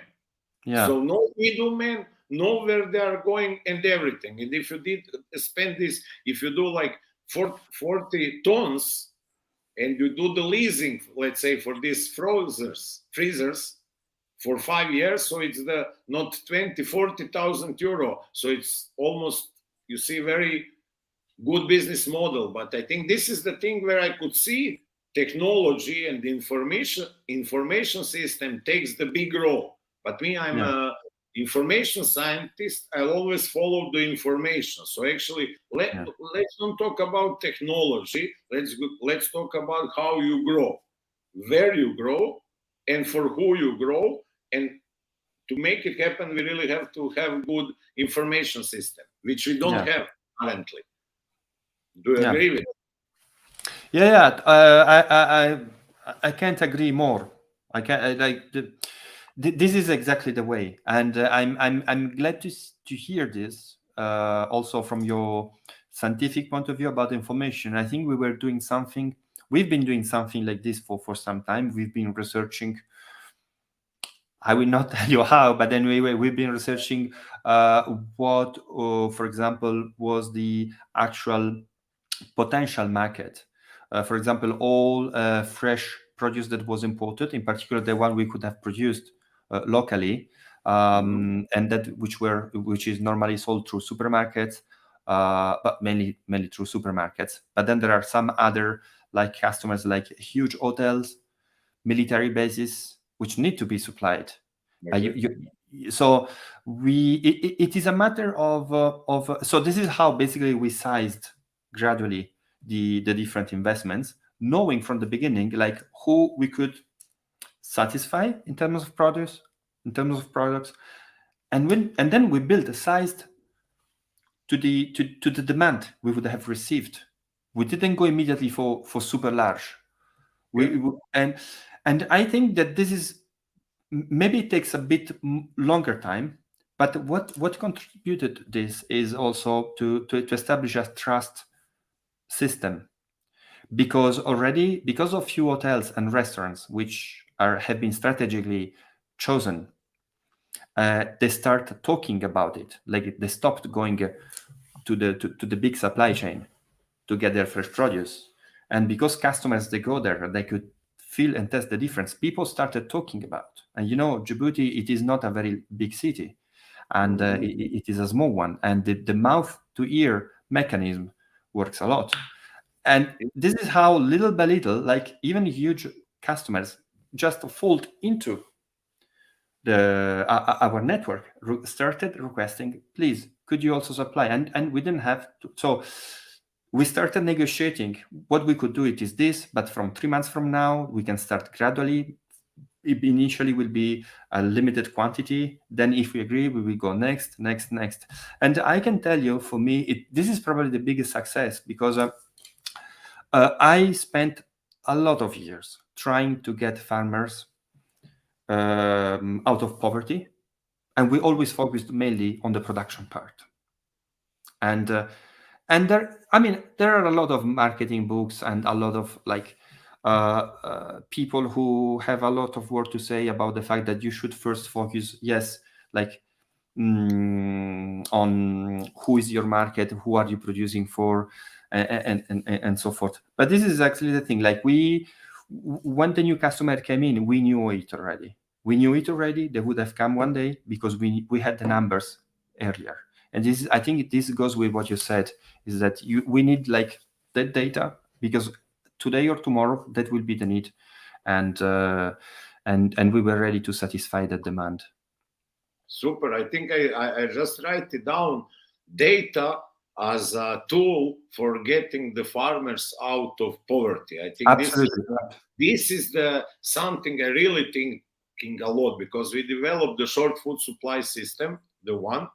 So no middleman, know where they are going and everything. And if you did spend this, if you do like 40 tons and you do the leasing, let's say, for these freezers for 5 years, so it's the not 40,000 euro. So it's almost, you see, very good business model. But I think this is the thing where I could see technology and information system takes the big role. But me, I'm a information scientist. I'll always follow the information. So actually, let's not talk about technology. Let's talk about how you grow, where you grow, and for who you grow. And to make it happen, we really have to have good information system, which we don't have currently. Do you agree with it? I can't agree more. This is exactly the way, and I'm glad to hear this also from your scientific point of view about information. I think we've been doing something like this for some time. We've been researching. I will not tell you how, but anyway, we've been researching what, for example, was the actual potential market. For example, all fresh produce that was imported, in particular the one we could have produced locally, and that which is normally sold through supermarkets, but mainly through supermarkets. But then there are some other like customers, like huge hotels, military bases, which need to be supplied. So it is a matter of so this is how basically we sized gradually the different investments, knowing from the beginning like who we could satisfy in terms of products, and then we built a sized to the demand we would have received. We didn't go immediately for super large. And I think that this is, maybe it takes a bit longer time, but what contributed this is also to establish a trust system, because of few hotels and restaurants which have been strategically chosen, they start talking about it. Like they stopped going to the big supply chain to get their fresh produce, and because customers, they go there, they could feel and test the difference. People started talking about, and Djibouti, it is not a very big city, and it is a small one, and the mouth to ear mechanism works a lot. And this is how little by little, like even huge customers just fold into our network, started requesting, please, could you also supply? And we didn't have to. So we started negotiating. What we could do it is this, but from 3 months from now, we can start gradually. It initially will be a limited quantity. Then if we agree, we will go next. And I can tell you, for me, this is probably the biggest success, because I spent a lot of years trying to get farmers out of poverty, and we always focused mainly on the production part. And there are a lot of marketing books and a lot of people who have a lot of work to say about the fact that you should first focus, yes, like on who is your market, who are you producing for, and so forth. But this is actually the thing. Like when the new customer came in, we knew it already. We knew it already. They would have come one day because we had the numbers earlier. And this is, I think this goes with what you said, is that we need like that data, because today or tomorrow that will be the need, and we were ready to satisfy that demand. Super. I think I just write it down. Data as a tool for getting the farmers out of poverty. I think this is the something I really thinking a lot, because we developed the short food supply system, the one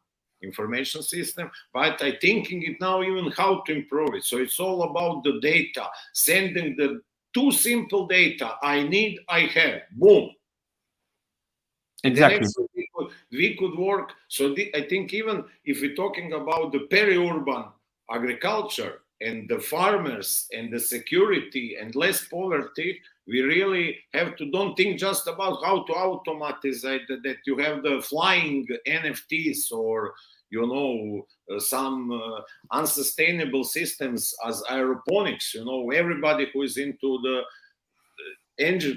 information system, but I thinking it now even how to improve it. So it's all about the data, sending the two simple data. I need, I have, boom. Exactly. We could work. So I think even if we're talking about the peri-urban agriculture and the farmers and the security and less poverty, we really have to don't think just about how to automatize that you have the flying NFTs or some unsustainable systems as aeroponics. Everybody who is into the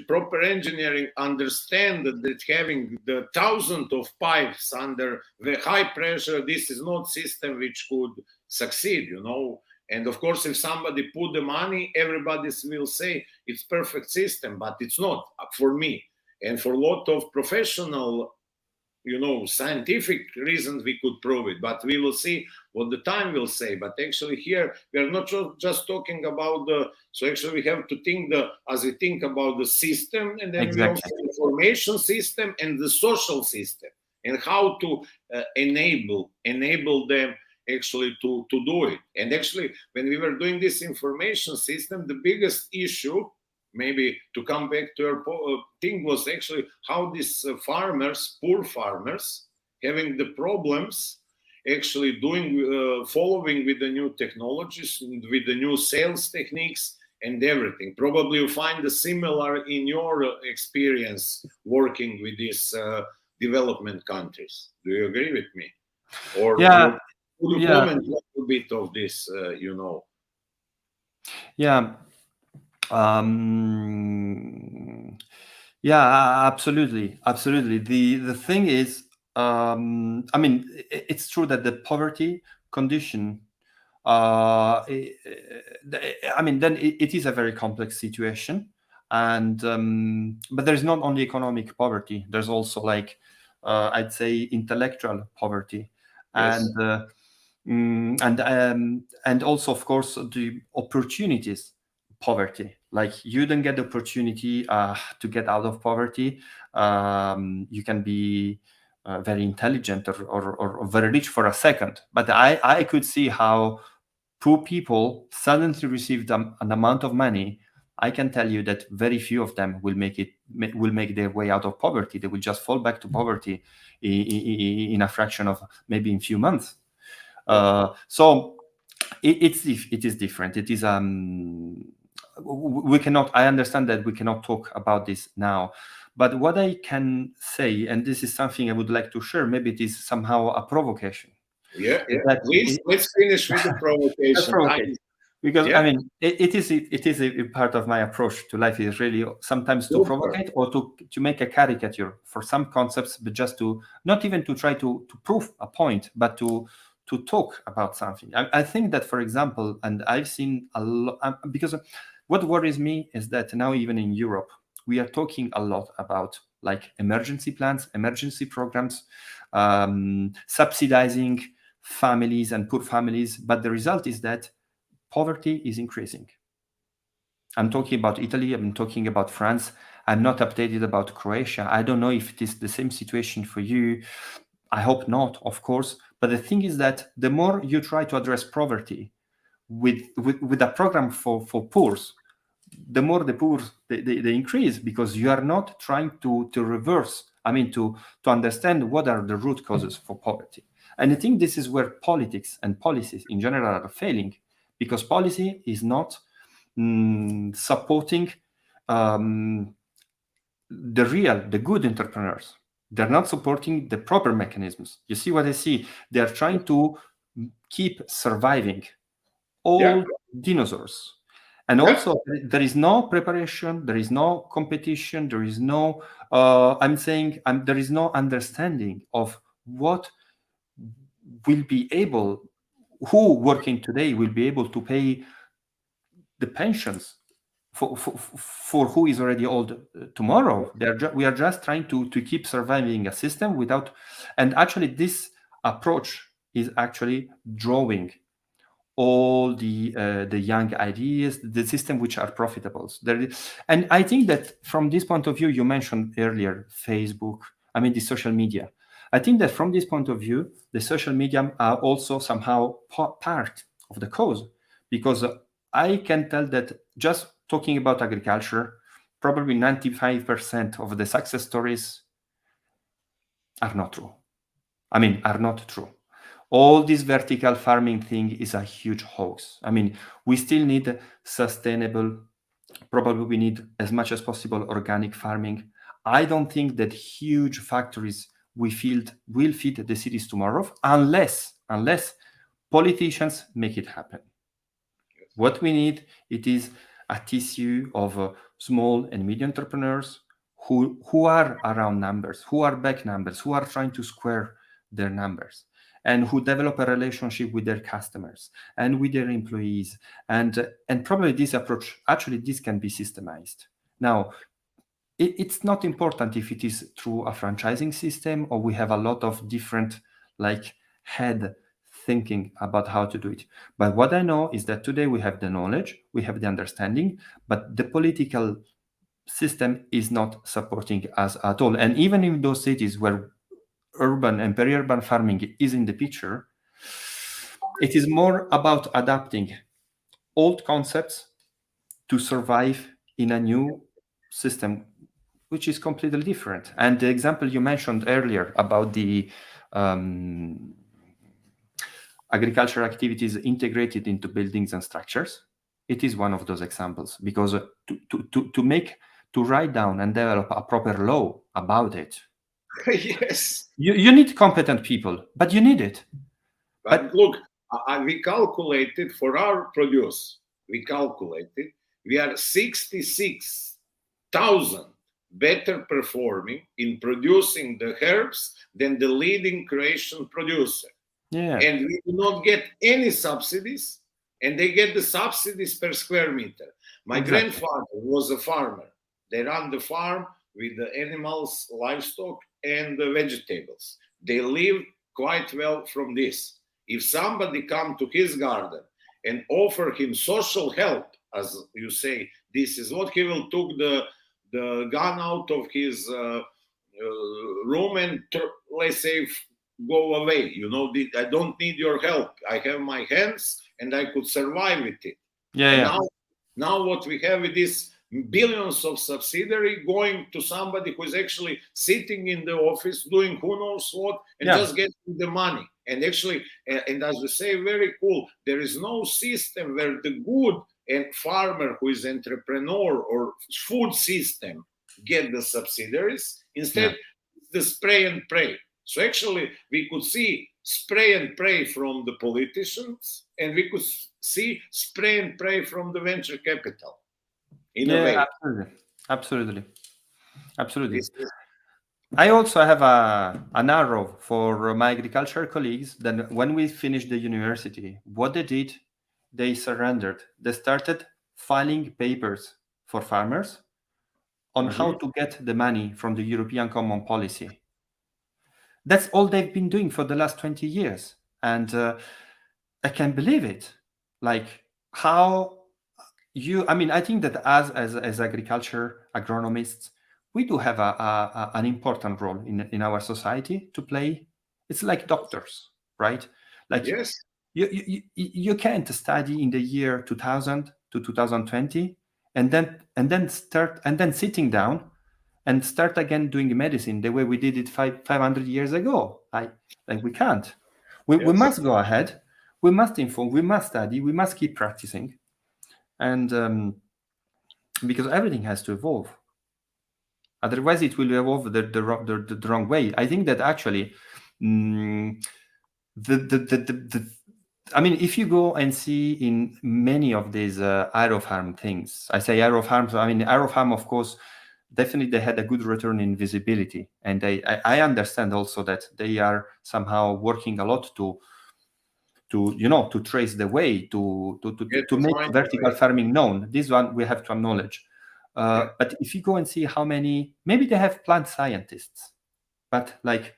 proper engineering understand that having the thousands of pipes under the high pressure, this is not system which could succeed, And of course, if somebody put the money, everybody will say it's perfect system, but it's not for me. And for a lot of professional, scientific reasons, we could prove it, but we will see what the time will say. But actually here, we are not just talking about so actually we have to think as we think about the system, and then we also the information system and the social system, and how to enable them actually to do it. And actually, when we were doing this information system, the biggest issue, maybe to come back to your thing, was actually how these farmers, poor farmers, having the problems actually doing, following with the new technologies, with the new sales techniques and everything. Probably you find the similar in your experience working with these development countries. Do you agree with me? Or yeah, could you comment a little bit of this, Yeah. Yeah, absolutely. The thing is, it's true that the poverty condition, then it is a very complex situation, and but there's not only economic poverty. There's also I'd say intellectual poverty, yes. and also, of course, the opportunities poverty. Like you don't get the opportunity to get out of poverty. You can be very intelligent or very rich for a second, but I could see how poor people suddenly received an amount of money. I can tell you that very few of them will make their way out of poverty. They will just fall back to poverty in a fraction of maybe in a few months. So it is different. It is we cannot. I understand that we cannot talk about this now, but what I can say, and this is something I would like to share, maybe it is somehow a provocation. Yeah. Please, let's finish with the provocation. Because it is a part of my approach to life, is really sometimes to provocate or to make a caricature for some concepts, but just to not even to try to prove a point, but to talk about something. I think that, for example, and I've seen a lot, because what worries me is that now even in Europe, we are talking a lot about emergency plans, emergency programs, subsidizing families and poor families, but the result is that poverty is increasing. I'm talking about Italy, I'm talking about France, I'm not updated about Croatia. I don't know if it is the same situation for you. I hope not, of course. But the thing is that the more you try to address poverty with a program for poor, the more the poor they increase, because you are not trying to reverse, to understand what are the root causes for poverty. And I think this is where politics and policies in general are failing, because policy is not supporting the good entrepreneurs, they're not supporting the proper mechanisms. You see what I see? They are trying to keep surviving all dinosaurs. And also, there is no preparation, there is no competition, there is no, there is no understanding of what will be able, who working today will be able to pay the pensions for who is already old tomorrow. We are just trying to keep surviving a system without, and actually this approach is actually drawing all the young ideas, the system which are profitable. And I think that from this point of view, you mentioned earlier Facebook, the social media. I think that from this point of view, the social media are also somehow part of the cause, because I can tell that just talking about agriculture, probably 95% of the success stories are not true. Are not true. All this vertical farming thing is a huge hoax. We still need sustainable, probably we need as much as possible organic farming. I don't think that huge factories will feed the cities tomorrow unless politicians make it happen. What we need, it is a tissue of small and medium entrepreneurs who are around numbers, who are back numbers, who are trying to square their numbers, and who develop a relationship with their customers and with their employees. And probably this approach, actually, this can be systemized. Now, it's not important if it is through a franchising system or we have a lot of different head thinking about how to do it. But what I know is that today we have the knowledge, we have the understanding, but the political system is not supporting us at all. And even in those cities where urban and peri-urban farming is in the picture, it is more about adapting old concepts to survive in a new system, which is completely different. And the example you mentioned earlier about the agricultural activities integrated into buildings and structures, it is one of those examples, because to write down and develop a proper law about it, yes, you need competent people, but you need it. But look, we calculated for our produce, we are 66,000 better performing in producing the herbs than the leading Croatian producer. Yeah. And we do not get any subsidies, and they get the subsidies per square meter. My grandfather was a farmer. They run the farm with the animals, livestock, and the vegetables. They live quite well from this. If somebody come to his garden and offer him social help, as you say, this is what he will took the gun out of his room and let's say go away. I don't need your help. I have my hands and I could survive with it. Yeah. Now what we have is this billions of subsidiary going to somebody who is actually sitting in the office doing who knows what and just getting the money. And actually, and as we say, very cool, there is no system where the good and farmer who is entrepreneur or food system get the subsidiaries. Instead, the spray and pray. So actually, we could see spray and pray from the politicians, and we could see spray and pray from the venture capital. In a way. Absolutely. I also have an arrow for my agricultural colleagues that when we finished the university, what they did, they surrendered. They started filing papers for farmers on how to get the money from the European Common Policy. That's all they've been doing for the last 20 years. And I can't believe it. How I think that as agriculture agronomists, we do have an important role in our society to play. It's like doctors, right? Yes. You can't study in the year 2000 to 2020 and then sitting down and start again doing medicine the way we did it 500 years ago. We can't. We must go ahead. We must inform. We must study. We must keep practicing. And because everything has to evolve. Otherwise, it will evolve the wrong way. I think that actually, I mean, if you go and see in many of these aerofarm things, I say aerofarms, I mean, aerofarm, of course, definitely they had a good return in visibility. And I understand also that they are somehow working a lot to trace the way, to make vertical farming known. This one we have to acknowledge. But if you go and see how many, maybe they have plant scientists, but like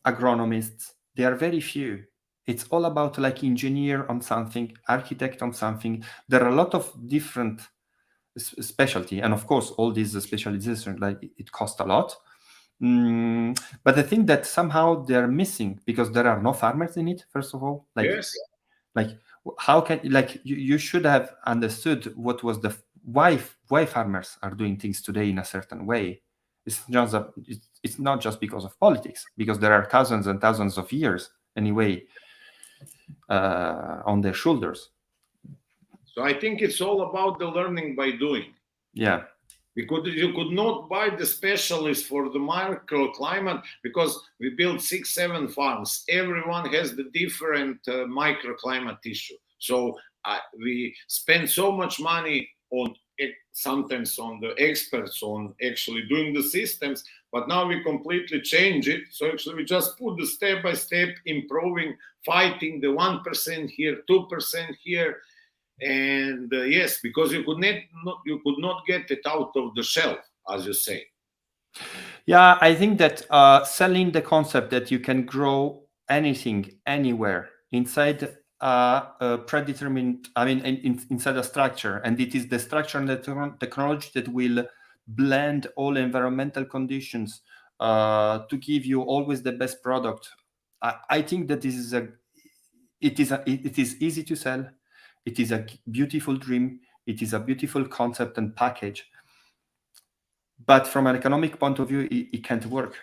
agronomists, they are very few. It's all about like engineer on something, architect on something. There are a lot of different specialty, and of course, all these specializations, like it costs a lot. But I think that somehow they're missing because there are no farmers in it. First of all, like how can you should have understood what was the why farmers are doing things today in a certain way. It's not just because of politics, because there are thousands and thousands of years anyway on their shoulders. So I think it's all about the learning by doing. Yeah. Because you could not buy the specialists for the microclimate, because we built 6-7 farms. Everyone has the different microclimate issue. So we spend so much money on sometimes on the experts on actually doing the systems, but now we completely change it. So actually we just put the step by step improving, fighting the 1% here, 2% here. And yes, because you could not get it out of the shelf, as you say. Yeah, I think that selling the concept that you can grow anything anywhere inside a predetermined, I mean, inside a structure, and it is the structure and the technology that will blend all environmental conditions to give you always the best product. I think that it is easy to sell. It is a beautiful dream. It is a beautiful concept and package. But from an economic point of view, it can't work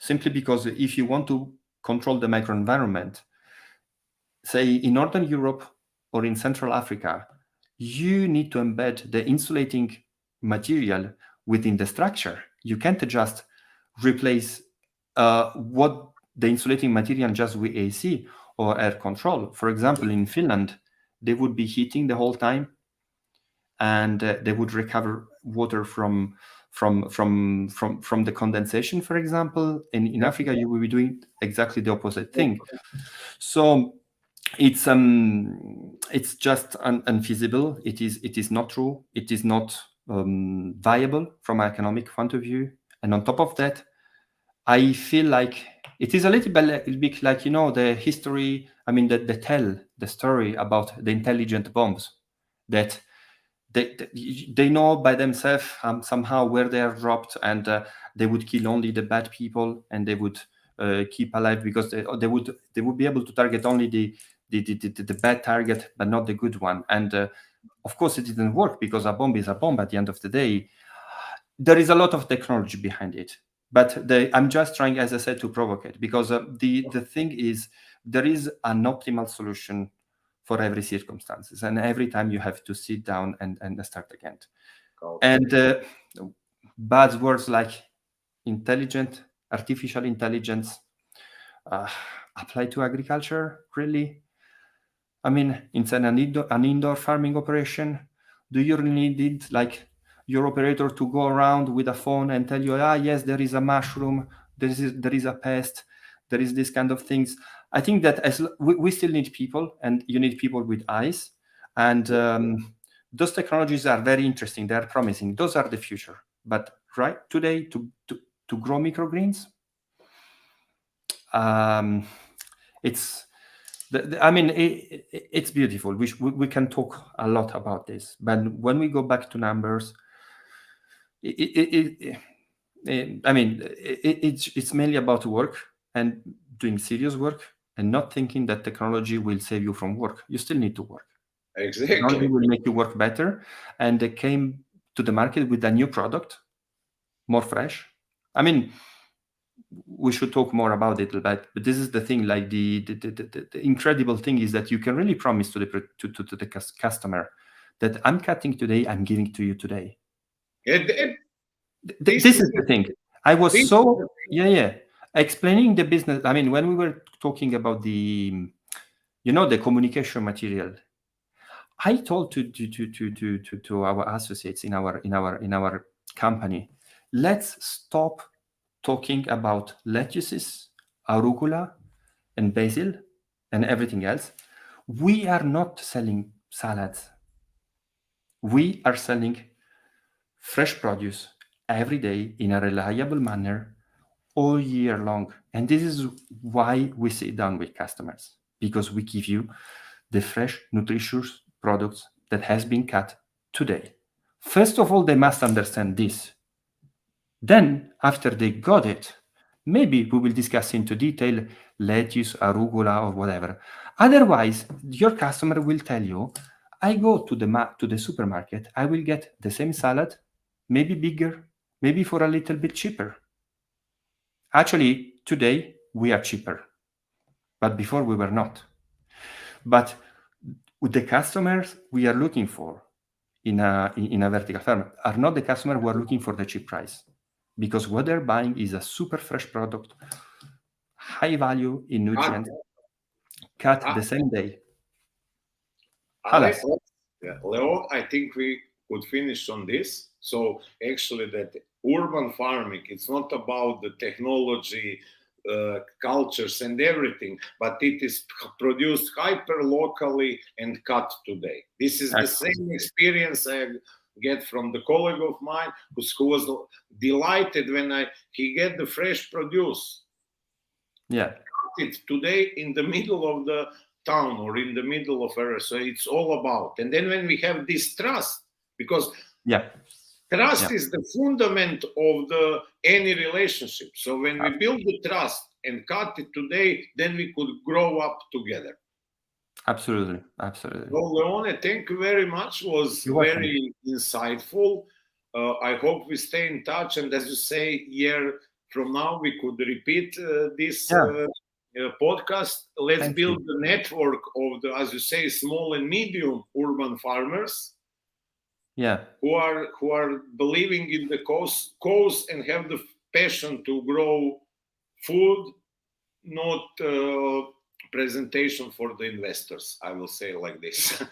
simply because if you want to control the microenvironment, say in Northern Europe or in Central Africa, you need to embed the insulating material within the structure. You can't just replace what the insulating material just with AC or air control. For example, in Finland, they would be heating the whole time, and they would recover water from the condensation, for example. In Africa, you will be doing exactly the opposite thing. So it's just unfeasible. It is not true. It is not viable from an economic point of view. And on top of that, I feel like it is a little bit like, the history, I mean, they tell the story about the intelligent bombs, that they know by themselves somehow where they are dropped, and they would kill only the bad people, and they would keep alive because they would be able to target only the bad target, but not the good one. And of course, it didn't work, because a bomb is a bomb at the end of the day. There is a lot of technology behind it. But I'm just trying, as I said, to provoke it, because the thing is, there is an optimal solution for every circumstances, and every time you have to sit down and start again. And buzzwords like intelligent, artificial intelligence apply to agriculture, really? I mean, inside an indoor farming operation, do you really need like your operator to go around with a phone and tell you, yes, there is a mushroom, there is a pest, there is this kind of things? I think that we still need people, and you need people with eyes. And those technologies are very interesting. They are promising. Those are the future. But right today, to grow microgreens, it's it's beautiful. We can talk a lot about this, but when we go back to numbers, it's mainly about work, and doing serious work, and not thinking that technology will save you from work. You still need to work. Exactly. Technology will make you work better, and they came to the market with a new product, more fresh. I mean, we should talk more about it, but this is the thing. Like the incredible thing is that you can really promise to the customer that I'm cutting today, I'm giving to you today. This This is the thing. I was explaining the business. I mean, when we were talking about the communication material, I told to our associates in our company, let's stop talking about lettuces, arugula, and basil, and everything else. We are not selling salads. We are selling fresh produce every day in a reliable manner all year long. And this is why we sit down with customers, because we give you the fresh, nutritious products that has been cut today. First of all, they must understand this. Then, after they got it, maybe we will discuss into detail lettuce, arugula, or whatever. Otherwise, your customer will tell you, I go to the supermarket, I will get the same salad, maybe bigger, maybe for a little bit cheaper. Actually, today we are cheaper, but before we were not. But with the customers we are looking for in a vertical farm are not the customers who are looking for the cheap price, because what they're buying is a super fresh product, high value in nutrients, cut the same day. Leo, I think we could finish on this. So actually that urban farming, it's not about the technology, cultures and everything, but it is produced hyper locally and cut today. This is the same experience I get from the colleague of mine who was delighted when he get the fresh produce. Yeah. It's today in the middle of the town or in the middle of area. So it's all about. And then when we have this trust, because trust is the fundament of any relationship. So when we build the trust and cut it today, then we could grow up together. Absolutely. So Leone, thank you very much. It was very insightful. I hope we stay in touch. And as you say, a year from now, we could repeat this podcast. Let's build the network of the, as you say, small and medium urban farmers. Who are believing in the cause and have the passion to grow food, not presentation for the investors. I will say like this.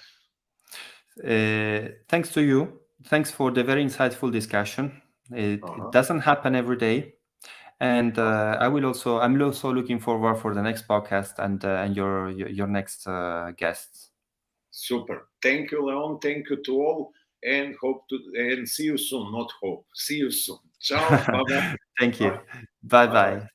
Thanks to you. Thanks for the very insightful discussion. It doesn't happen every day. And I'm also looking forward for the next podcast and your next guests. Super. Thank you, Leon. Thank you to all, and see you soon. Not hope. See you soon. Ciao. Bye-bye. Thank you. Bye-bye.